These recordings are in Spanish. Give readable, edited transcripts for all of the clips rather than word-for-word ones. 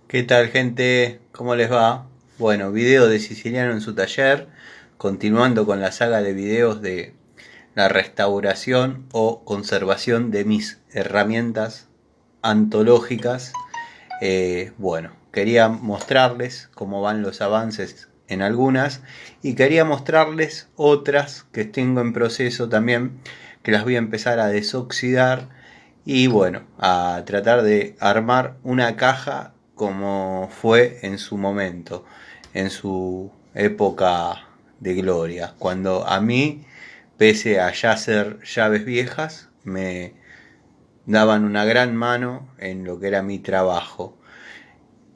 ¿Qué tal, gente? ¿Cómo les va? Bueno, video de Siciliano en su taller, continuando con la saga de videos de la restauración o conservación de mis herramientas antológicas. Bueno, quería mostrarles cómo van los avances en algunas y quería mostrarles otras que tengo en proceso también, que las voy a empezar a desoxidar y bueno, a tratar de armar una caja como fue en su momento, en su época de gloria, cuando a mí, pese a ya ser llaves viejas, me daban una gran mano en lo que era mi trabajo,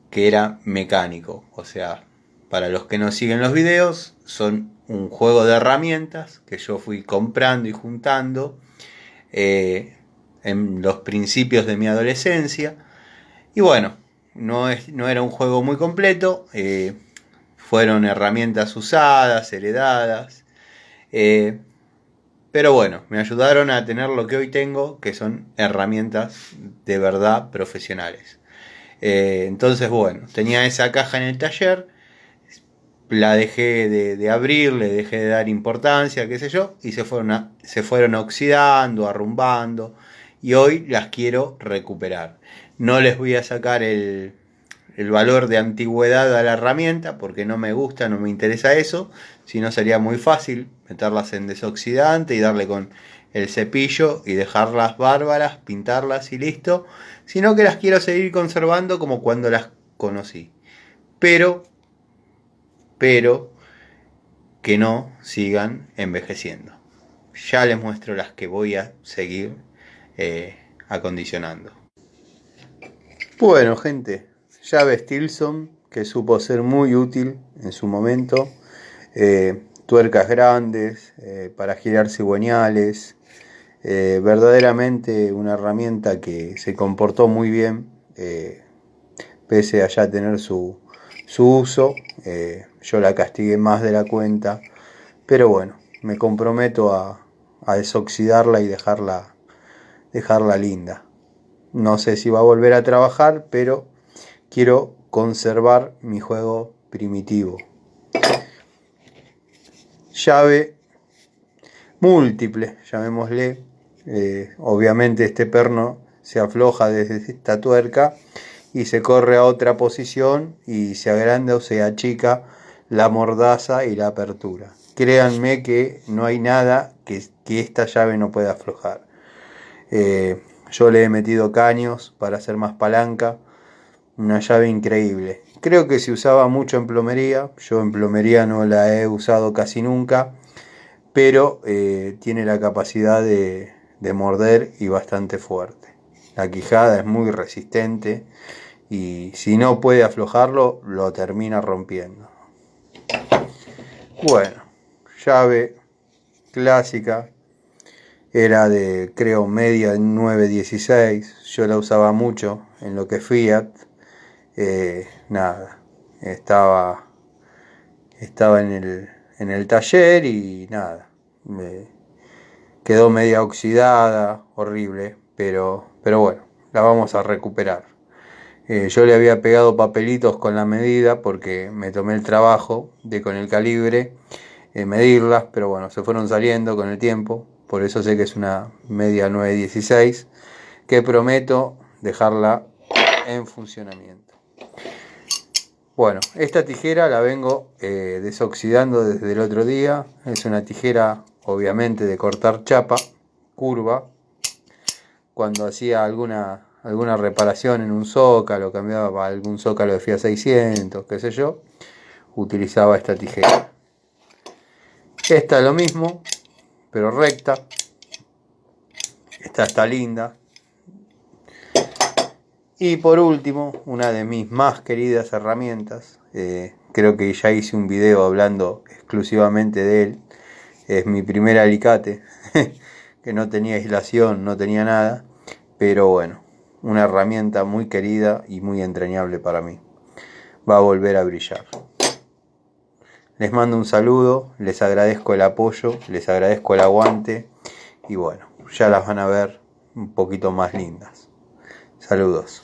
que era mecánico. O sea, para los que no siguen los videos, son un juego de herramientas que yo fui comprando y juntando en los principios de mi adolescencia. Y bueno, no era un juego muy completo, fueron herramientas usadas, heredadas, eh, pero bueno, me ayudaron a tener lo que hoy tengo, que son herramientas de verdad profesionales. Entonces bueno, tenía esa caja en el taller, la dejé de abrir, le dejé de dar importancia, qué sé yo, y se fueron oxidando, arrumbando, y hoy las quiero recuperar. No les voy a sacar el valor de antigüedad a la herramienta porque no me gusta, no me interesa eso, si no sería muy fácil meterlas en desoxidante y darle con el cepillo y dejarlas bárbaras, pintarlas y listo, sino que las quiero seguir conservando como cuando las conocí, pero que no sigan envejeciendo. Ya les muestro las que voy a seguir acondicionando. Bueno, gente, llave Stilson, que supo ser muy útil en su momento. Tuercas grandes para girar cigüeñales. Verdaderamente una herramienta que se comportó muy bien, pese a ya tener su uso. Yo la castigué más de la cuenta, pero bueno, me comprometo a desoxidarla y dejarla linda. No sé si va a volver a trabajar, pero quiero conservar mi juego primitivo. Llave múltiple, llamémosle. Obviamente este perno se afloja desde esta tuerca y se corre a otra posición y se agranda o se achica la mordaza y la apertura. Créanme que no hay nada que esta llave no pueda aflojar. Yo le he metido caños para hacer más palanca. Una llave increíble. Creo que se usaba mucho en plomería. Yo en plomería no la he usado casi nunca, pero tiene la capacidad de morder y bastante fuerte. La quijada es muy resistente y si no puede aflojarlo, lo termina rompiendo. Bueno, llave clásica. Era de, creo, media 916. Yo la usaba mucho en lo que es Fiat. Nada, estaba en el taller y nada, me quedó media oxidada, horrible, pero bueno, la vamos a recuperar. Yo le había pegado papelitos con la medida porque me tomé el trabajo de con el calibre medirlas, pero bueno, se fueron saliendo con el tiempo, por eso sé que es una media 916 que prometo dejarla en funcionamiento. Bueno, esta tijera la vengo desoxidando desde el otro día. Es una tijera obviamente de cortar chapa, curva. Cuando hacía alguna reparación en un zócalo, cambiaba para algún zócalo de Fiat 600, qué sé yo, utilizaba esta tijera. Esta es lo mismo, pero recta. Esta está linda. Y por último, una de mis más queridas herramientas, creo que ya hice un video hablando exclusivamente de él, es mi primer alicate, que no tenía aislación, no tenía nada, pero bueno, una herramienta muy querida y muy entrañable para mí. Va a volver a brillar. Les mando un saludo, les agradezco el apoyo, les agradezco el aguante y bueno, ya las van a ver un poquito más lindas. Saludos.